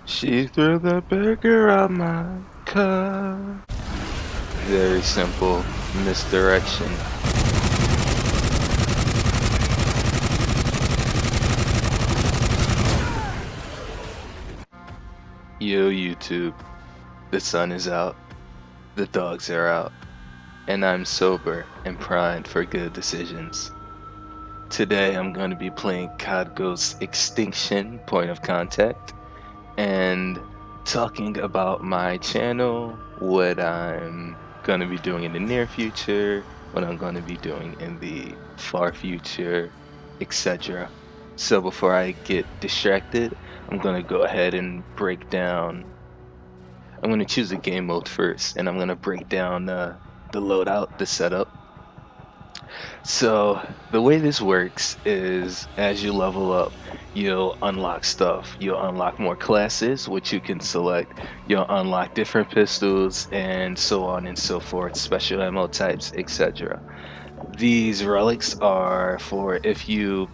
She threw the burger on my car. Very simple. Misdirection. Yo, YouTube. The sun is out. The dogs are out. And I'm sober and primed for good decisions. Today I'm going to be playing CoD Ghost Extinction Point of Contact and talking about my channel, what I'm going to be doing in the near future, what I'm going to be doing in the far future, etc. So before I get distracted, I'm going to go ahead and break down. I'm going to choose a game mode first, and I'm going to break down the loadout, the setup. So the way this works is as you level up, you'll unlock stuff. You'll unlock more classes, which you can select. You'll unlock different pistols and so on and so forth, special ammo types, etc. These relics are for if you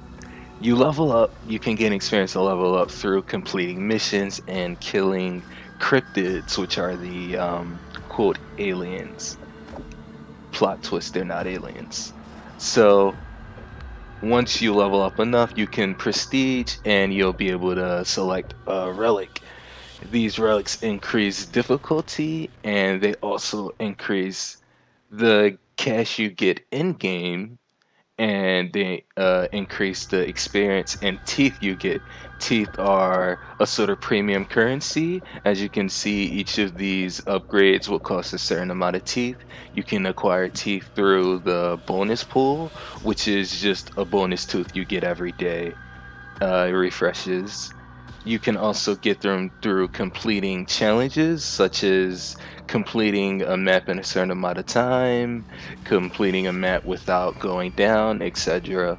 level up, you can gain experience to level up through completing missions and killing cryptids, which are the quote aliens. Plot twist, they're not aliens. So once you level up enough, you can prestige and you'll be able to select a relic. These relics increase difficulty and they also increase the cash you get in game, and they increase the experience and teeth you get. Teeth are a sort of premium currency. As you can see, each of these upgrades will cost a certain amount of teeth. You can acquire teeth through the bonus pool, which is just a bonus tooth you get every day. It refreshes. You can also get them through completing challenges, such as completing a map in a certain amount of time, completing a map without going down, etc.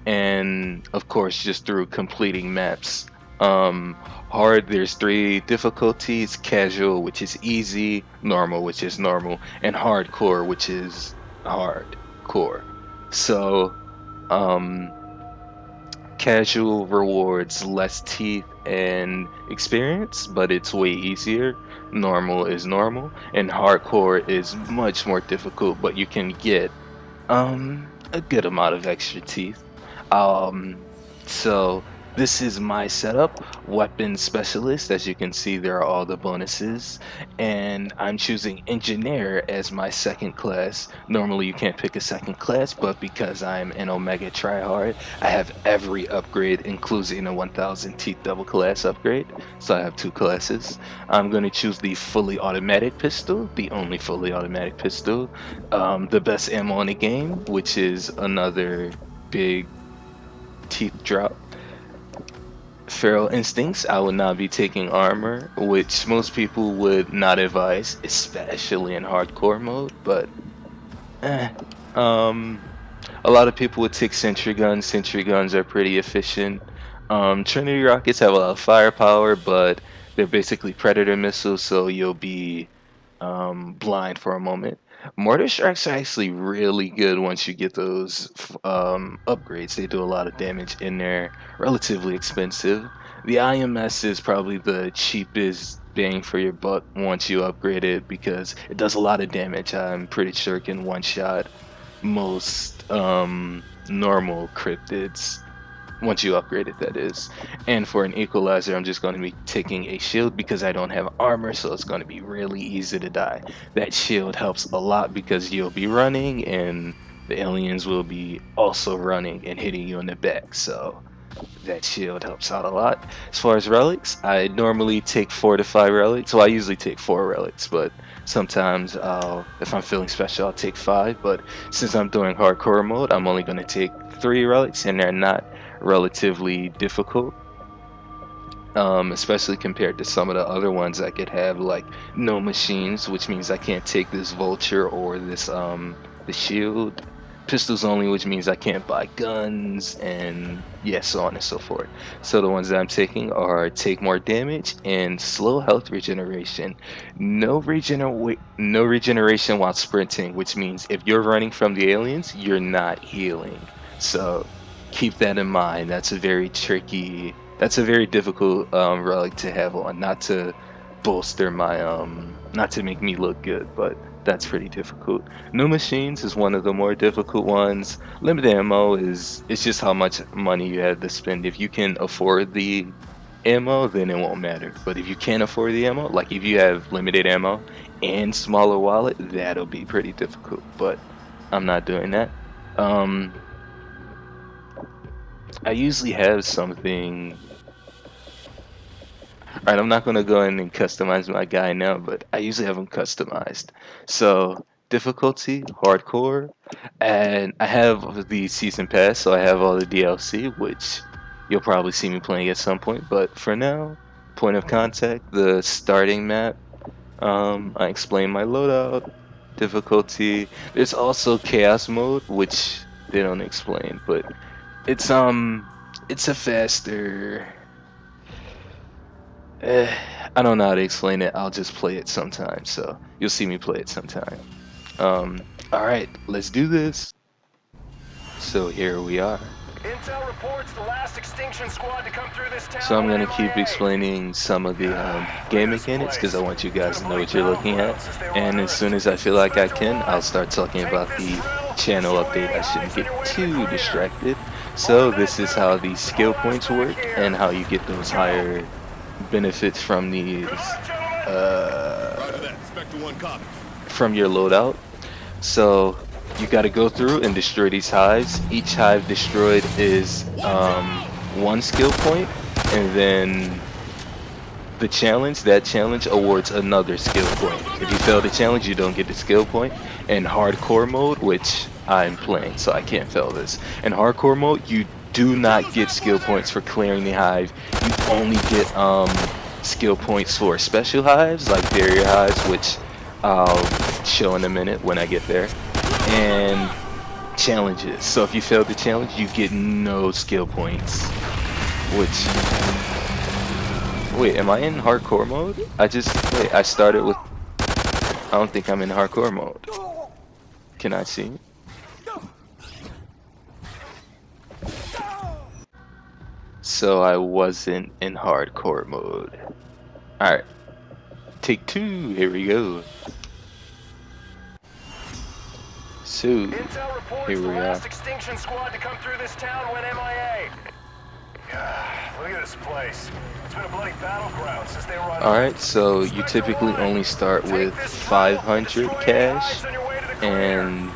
And of course, just through completing maps. Hard, there's three difficulties: casual, which is easy; normal, which is normal; and hardcore, which is hardcore. So, um, casual rewards less teeth and experience, but it's way easier. Normal is normal, and hardcore is much more difficult, but you can get a good amount of extra teeth. Um, so this is my setup. Weapon specialist, as you can see, there are all the bonuses, and I'm choosing engineer as my second class. Normally you can't pick a second class, but because I'm an Omega tryhard, I have every upgrade, including a 1000 teeth double class upgrade. So I have two classes. I'm going to choose the fully automatic pistol, the only fully automatic pistol, the best ammo in the game, which is another big teeth drop. Feral instincts, I would not be taking armor, which most people would not advise, especially in hardcore mode, but eh. Um, a lot of people would take sentry guns. Sentry guns are pretty efficient. Trinity rockets have a lot of firepower, but they're basically predator missiles, so you'll be blind for a moment. Mortar strikes are actually really good once you get those upgrades. They do a lot of damage and they're relatively expensive. The IMS is probably the cheapest bang for your buck once you upgrade it because it does a lot of damage. I'm pretty sure it can one shot most normal cryptids once you upgrade it, that is. And for an equalizer, I'm just going to be taking a shield because I don't have armor, so it's going to be really easy to die. That shield helps a lot because you'll be running and the aliens will be also running and hitting you in the back, so that shield helps out a lot. As far as relics, I normally take 4 to 5 relics. Well, I usually take 4 relics, but sometimes if I'm feeling special, I'll take 5. But since I'm doing hardcore mode, I'm only going to take 3 relics, and they're not relatively difficult. Especially compared to some of the other ones I could have, like no machines, which means I can't take this vulture or this the shield. Pistols only, which means I can't buy guns, and yeah, so on and so forth. So the ones that I'm taking are take more damage and slow health regeneration. No regeneration while sprinting, which means if you're running from the aliens, you're not healing. So keep that in mind. That's a very tricky That's a very difficult relic to have on, not to bolster my not to make me look good, but that's pretty difficult. New machines is one of the more difficult ones. Limited ammo is it's just how much money you have to spend. If you can afford the ammo, then it won't matter. But if you can't afford the ammo, like if you have limited ammo and smaller wallet, that'll be pretty difficult. But I'm not doing that. Um, I usually have something. Alright, I'm not gonna go in and customize my guy now, but I usually have him customized. So difficulty, hardcore, and I have the season pass, so I have all the DLC, which you'll probably see me playing at some point. But for now, point of contact, the starting map. I explain my loadout, difficulty. There's also chaos mode, which they don't explain, but it's a faster. Eh, I don't know how to explain it. I'll just play it sometime, so you'll see me play it sometime. All right, let's do this. So here we are. Intel reports the last Extinction squad to come through this town. So I'm gonna keep explaining some of the game mechanics because I want you guys to know what you're looking at. And as soon as I feel like I can, I'll start talking about the channel update. I shouldn't get too distracted. So this is how the skill points work and how you get those higher benefits from these from your loadout. So you got to go through and destroy these hives. Each hive destroyed is one skill point, and then the challenge, that challenge awards another skill point. If you fail the challenge, you don't get the skill point. In hardcore mode, which I'm playing, so I can't fail this. In hardcore mode, you do not get skill points for clearing the hive. You only get skill points for special hives, like barrier hives, which I'll show in a minute when I get there. And challenges. So if you fail the challenge, you get no skill points. Which, wait, am I in hardcore mode? Wait, I started with, I don't think I'm in hardcore mode. Can I see? So I wasn't in hardcore mode. Alright. Take two, here we go. So, here we are. Extinction squad to come through this town went MIA. Look at this place. It's been a bloody battleground since they were on. Alright, so you typically only start with 500 cash, and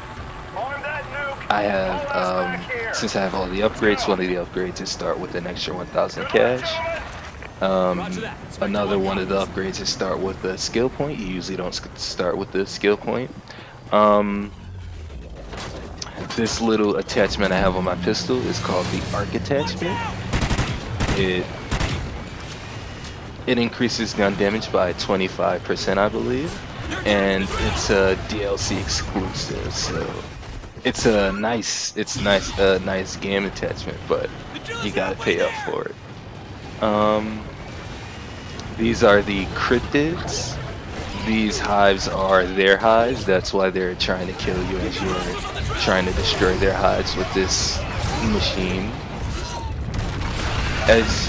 I have, since I have all the upgrades, one of the upgrades is start with an extra 1,000 cash. Another one of the upgrades is start with a skill point. You usually don't start with the skill point. This little attachment I have on my pistol is called the arc attachment. It increases gun damage by 25%, I believe, and it's a DLC exclusive. So it's a nice game attachment, but you gotta pay up for it. These are the cryptids. These hives are their hives. That's why they're trying to kill you as you're trying to destroy their hives with this machine. As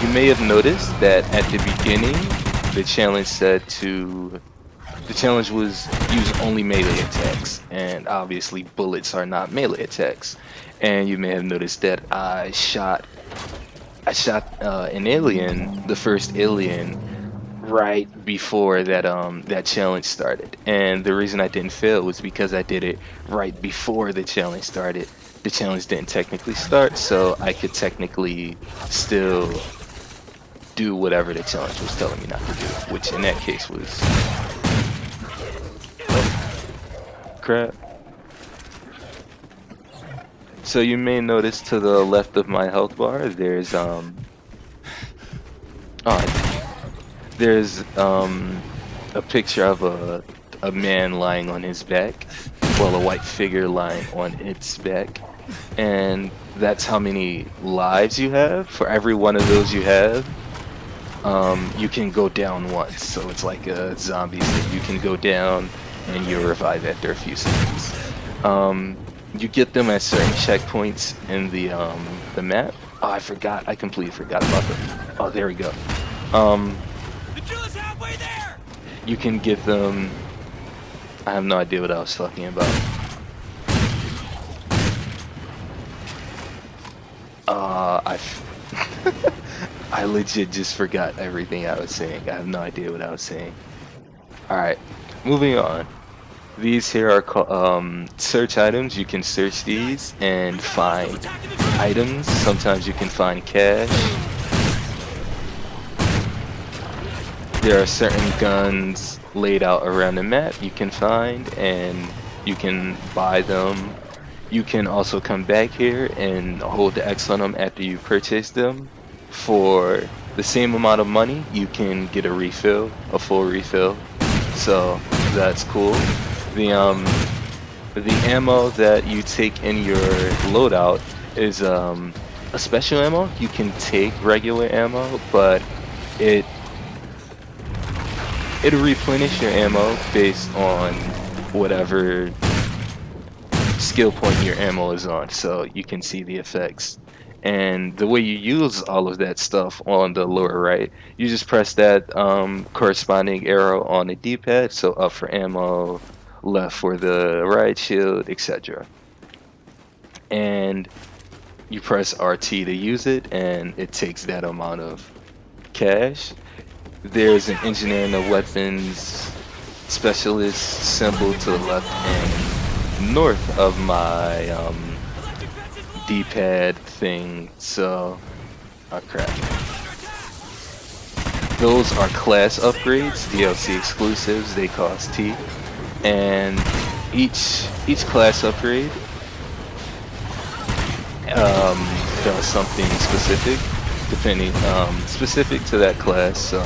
you may have noticed that at the beginning, the challenge was use only melee attacks, and obviously bullets are not melee attacks. And you may have noticed that I shot an alien, the first alien, right before that challenge started. And the reason I didn't fail was because I did it right before the challenge started. The challenge didn't technically start, so I could technically still do whatever the challenge was telling me not to do, which in that case was crap. So you may notice to the left of my health bar, there's a picture of a man lying on his back, well, a white figure lying on its back, and that's how many lives you have. For every one of those you have, you can go down once. So it's like a zombie thing. You can go down and you revive after a few seconds. You get them at certain checkpoints in the map. Oh, I forgot. I completely forgot about them. Oh, there we go. Um, The drill is halfway there! you can get them. I have no idea what I was talking about. I legit just forgot everything I was saying. I have no idea what I was saying. All right, moving on. These here are search items. You can search these and We got hostiles find attacking the drill! items. Sometimes you can find cash. There are certain guns laid out around the map you can find, and you can buy them. You can also come back here and hold the X on them after you purchase them. For the same amount of money, you can get a refill, a full refill. So that's cool. The the ammo that you take in your loadout is a special ammo. You can take regular ammo, but it it'll replenish your ammo based on whatever skill point your ammo is on, so you can see the effects. And the way you use all of that stuff on the lower right, you just press that corresponding arrow on the D-pad, so up for ammo, left for the right shield, etc. And you press RT to use it, and it takes that amount of cash. There's an engineering of weapons specialist symbol to the left and north of my Electric fence is low! D-pad thing. So, oh crap. Those are class upgrades, DLC exclusives. They cost T, and each class upgrade does something specific, depending specific to that class. So,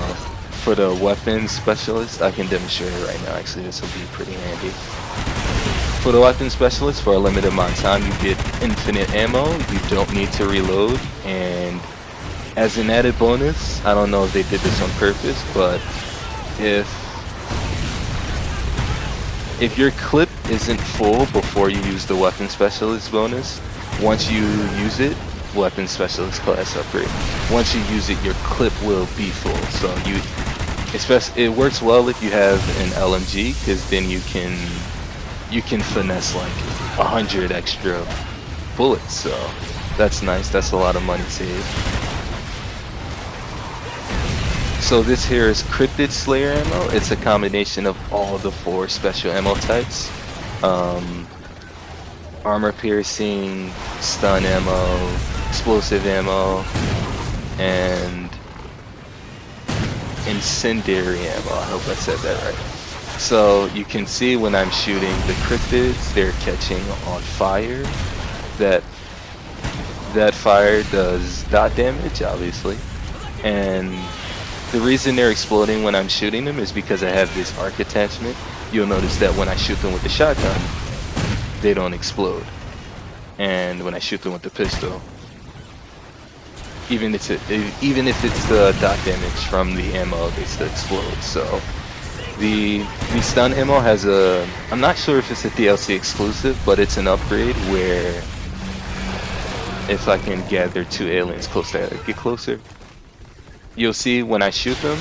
for the weapons specialist, I can demonstrate it right now. Actually, this will be pretty handy. For the weapon specialist, for a limited amount of time, you get infinite ammo. You don't need to reload. And as an added bonus, I don't know if they did this on purpose, but if your clip isn't full before you use the weapon specialist bonus, once you use it, weapon specialist class upgrade. Once you use it, your clip will be full. So it works well if you have an LMG, because then you can finesse like 100 extra bullets, so that's nice. That's a lot of money saved. So this here is Cryptid Slayer ammo. It's a combination of all the 4 special ammo types. Armor piercing, stun ammo, explosive ammo, and incendiary ammo. I hope I said that right. So you can see when I'm shooting the cryptids, they're catching on fire. That fire does dot damage, obviously, and the reason they're exploding when I'm shooting them is because I have this arc attachment. You'll notice that when I shoot them with the shotgun, they don't explode, and when I shoot them with the pistol, even if it's the dot damage from the ammo, they still explode. So the stun ammo has I'm not sure if it's a DLC exclusive, but it's an upgrade where if I can gather 2 aliens get closer, you'll see when I shoot them,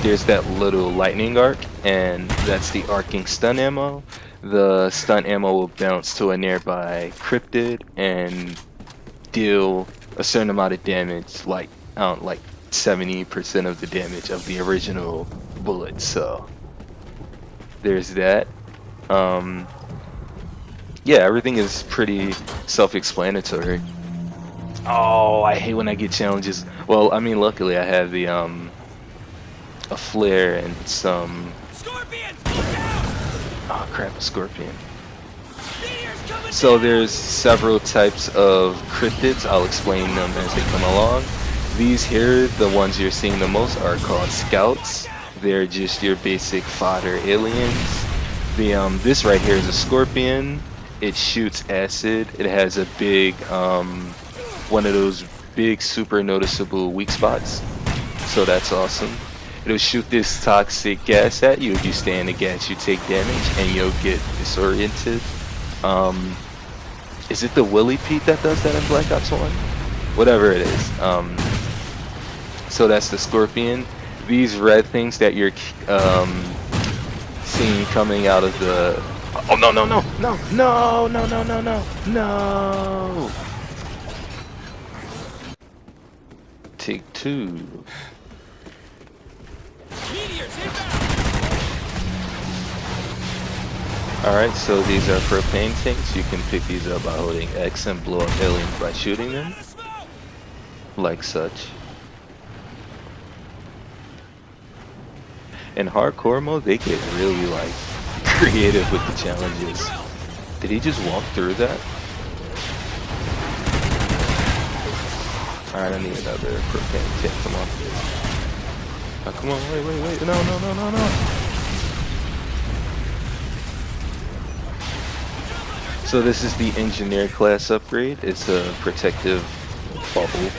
there's that little lightning arc, and that's the arcing stun ammo. The stun ammo will bounce to a nearby cryptid and deal a certain amount of damage, like 70% of the damage of the original bullet. So there's that. Yeah, everything is pretty self-explanatory. Oh, I hate when I get challenges. Well, I mean, luckily I have the a flare and some. Scorpions! Look out! Oh crap, a scorpion. Meteors coming So down! there's several types of cryptids. I'll explain them as they come along. These here, the ones you're seeing the most, are called scouts. They're just your basic fodder aliens. This right here is a scorpion. It shoots acid. It has a big one of those big super noticeable weak spots. So that's awesome. It'll shoot this toxic gas at you. If you stay in the gas, you take damage and you'll get disoriented. Is it the Willy Pete that does that in Black Ops 1? whatever it is. So that's the scorpion. These red things that you're seeing coming out of the. Oh no no no no no no no no no no! Take two. Alright, so these are propane tanks. You can pick these up by holding X and blow up aliens by shooting them. Like such. In hardcore mode, they get really like creative with the challenges. Did he just walk through that? Alright, I need another propane tank. Come on. Oh, come on, wait. No. So this is the engineer class upgrade. It's a protective bubble.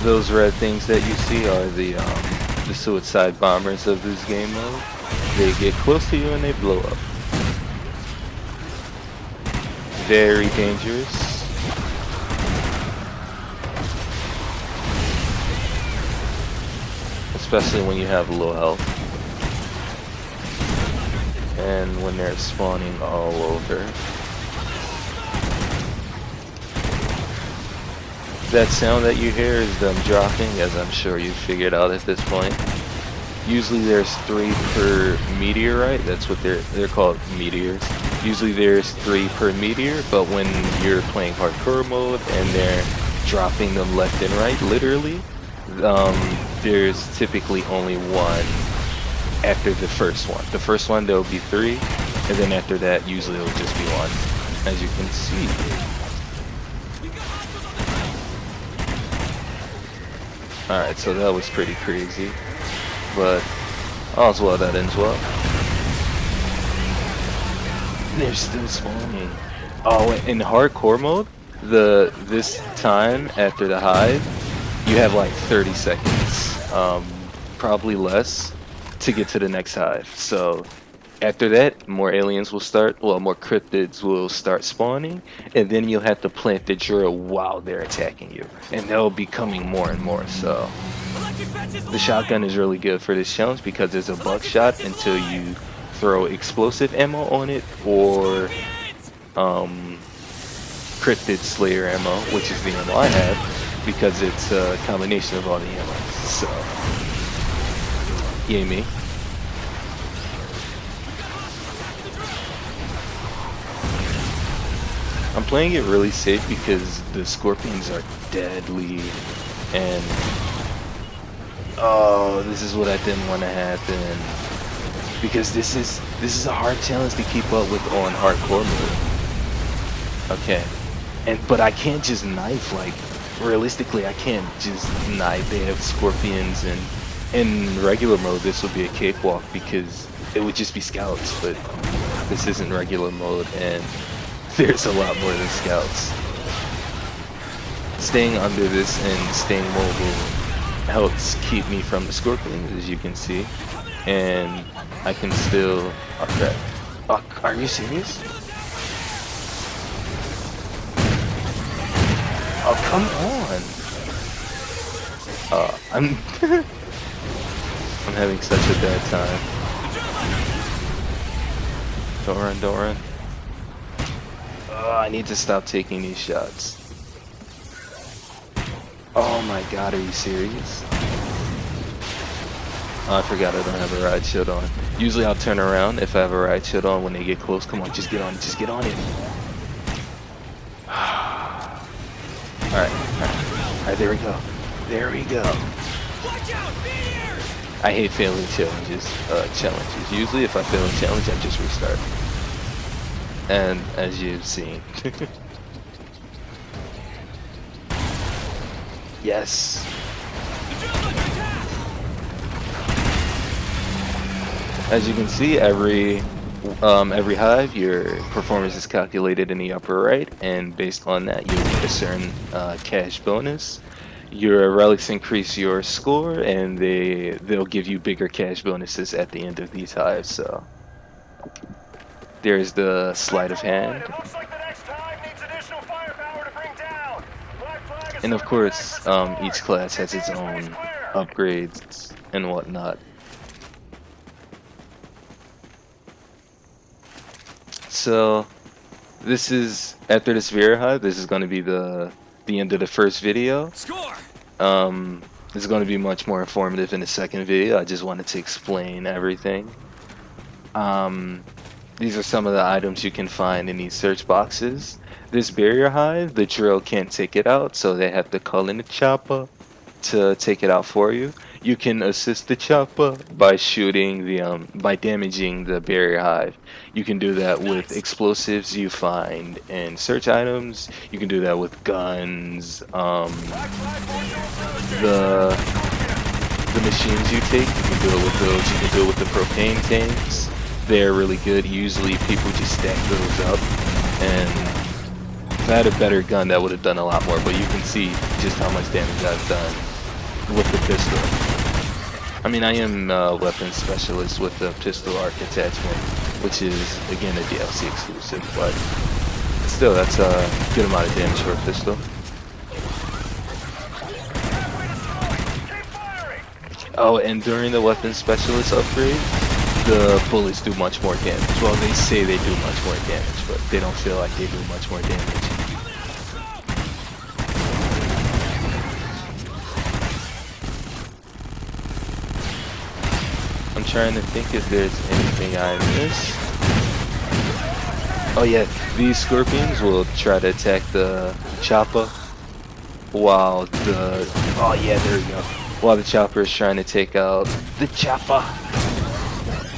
Those red things that you see are the suicide bombers of this game mode. They get close to you and they blow up. Very dangerous. Especially when you have low health. And when they're spawning all over. That sound that you hear is them dropping, as I'm sure you figured out at this point. Usually there's 3 per meteorite. That's what they're called, meteors. Usually there's 3 per meteor, but when you're playing hardcore mode and they're dropping them left and right, literally, there's typically only 1 after the first one. The first one there'll be 3, and then after that usually it'll just be 1, as you can see. Alright, so that was pretty crazy. But all's well that ends well. They're still spawning. Oh, in hardcore mode, this time after the hive, you have like 30 seconds, probably less, to get to the next hive. So after that, more aliens will start. Well, more cryptids will start spawning, and then you'll have to plant the drill while they're attacking you, and they'll be coming more and more. So the shotgun is really good for this challenge because there's a buckshot until you throw explosive ammo on it, or cryptid slayer ammo, which is the ammo I have, because it's a combination of all the ammo. So, yay me. I'm playing it really safe because the scorpions are deadly, and oh, this is what I didn't want to happen, because this is a hard challenge to keep up with on hardcore mode. Okay, but I can't just knife, like realistically I can't just knife. They have scorpions, and in regular mode this would be a cakewalk because it would just be scouts, but this isn't regular mode and there's a lot more than scouts. Staying under this and staying mobile helps keep me from the scorpions, as you can see, and I can still. Oh crap! Oh, are you serious? Oh come on! I'm I'm having such a bad time. Don't run! I need to stop taking these shots. Oh my god, are you serious? Oh, I forgot I don't have a ride shield on. Usually I'll turn around if I have a ride shield on when they get close. Come on, just get on it, just get on it. Alright, there we go. There we go. I hate failing challenges. Usually if I fail a challenge, I just restart. And as you've seen. Yes. As you can see, every Every hive, your performance is calculated in the upper right, and based on that, you'll get a certain cash bonus. Your relics increase your score, and they'll give you bigger cash bonuses at the end of these hives. So there's the sleight of Vector 1, hand, it looks like the next hive needs additional firepower to bring down. Black flag is and of circling back course, for support. each class Get has the its airspace own clear. upgrades and whatnot. So this is after this Vera hive. This is going to be the end of the first video. Score! It's going to be much more informative in the second video. I just wanted to explain everything. Um, these are some of the items you can find in these search boxes. This barrier hive, the drill can't take it out, so they have to call in the chopper to take it out for you. You can assist the chopper by shooting by damaging the barrier hive. You can do that with Nice! explosives you find in search items. You can do that with guns. Black flag going to approach. The Circle the the machines you take, you can do it with those. You can do it with the propane tanks. They're really good. Usually people just stack those up, and if I had a better gun, that would have done a lot more. But you can see just how much damage I've done with the pistol. I mean, I am a weapons specialist with the pistol arc attachment, which is again a DLC exclusive, but still, that's a good amount of damage for a pistol. Halfway destroyed. Keep firing. Oh, and during the weapons specialist upgrade, the bullets do much more damage. Well, they say they do much more damage, but they don't feel like they do much more damage. I'm trying to think if there's anything I missed. Oh yeah, these scorpions will try to attack the chopper while the... Oh yeah, there we go. While the chopper is trying to take out... The chopper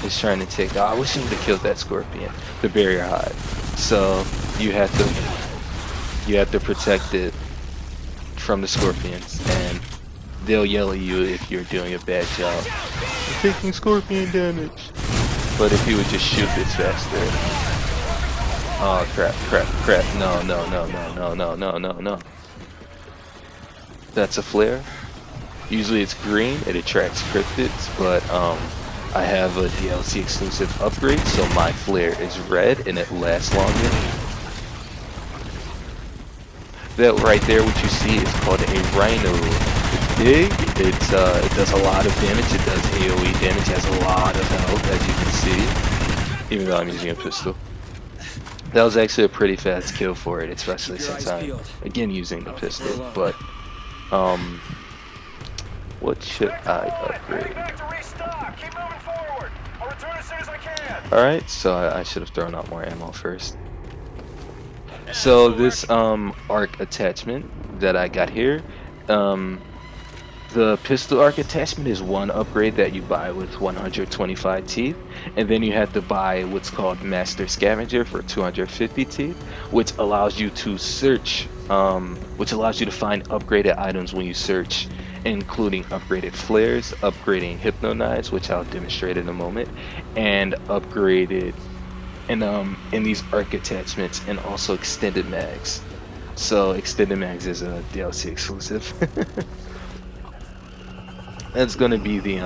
is trying to take out... I wish he would have killed that scorpion. The barrier hive. So, you have to protect it from the scorpions, and they'll yell at you if you're doing a bad job. You're taking scorpion damage. But if you would just shoot this faster. Oh crap, crap, crap. No, no, no, no, no, no, no, no, no. That's a flare. Usually it's green, it attracts cryptids, but I have a DLC exclusive upgrade, so my flare is red and it lasts longer. That right there, what you see, is called a rhino. It's big, it does a lot of damage, it does AoE damage, has a lot of health, as you can see, even though I'm using a pistol. That was actually a pretty fast kill for it, especially Keep your since eyes I'm, peeled. again, using the I'll keep her pistol, alone. but, what should I Heading upgrade? back to restock. Keep moving forward. I'll return as soon as I can. Alright, so I should have thrown out more ammo first. So this arc attachment that I got here, the pistol arc attachment is one upgrade that you buy with 125 teeth, and then you have to buy what's called Master Scavenger for 250 teeth, which allows you to search, which allows you to find upgraded items when you search, including upgraded flares, upgrading hypno knives, which I'll demonstrate in a moment, and upgraded in these arc attachments, and also extended mags. So extended mags is a DLC exclusive. That's gonna be the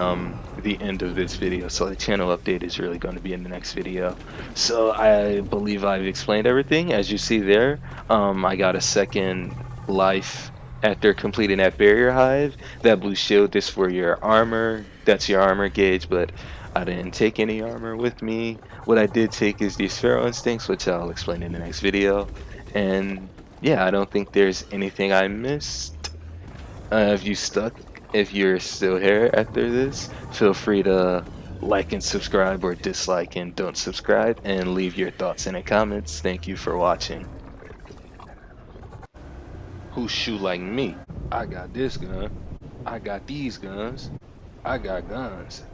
end of this video, so the channel update is really going to be in the next video. So I believe I've explained everything. As you see there, I got a second life after completing that barrier hive. That blue shield is for your armor. That's your armor gauge, but I didn't take any armor with me. What I did take is these feral instincts, which I'll explain in the next video. And yeah, I don't think there's anything I missed. If you're still here after this, feel free to like and subscribe, or dislike and don't subscribe, and leave your thoughts in the comments. Thank you for watching. Who shoot like me? I got this gun. I got these guns. I got guns.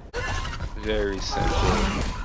Very simple.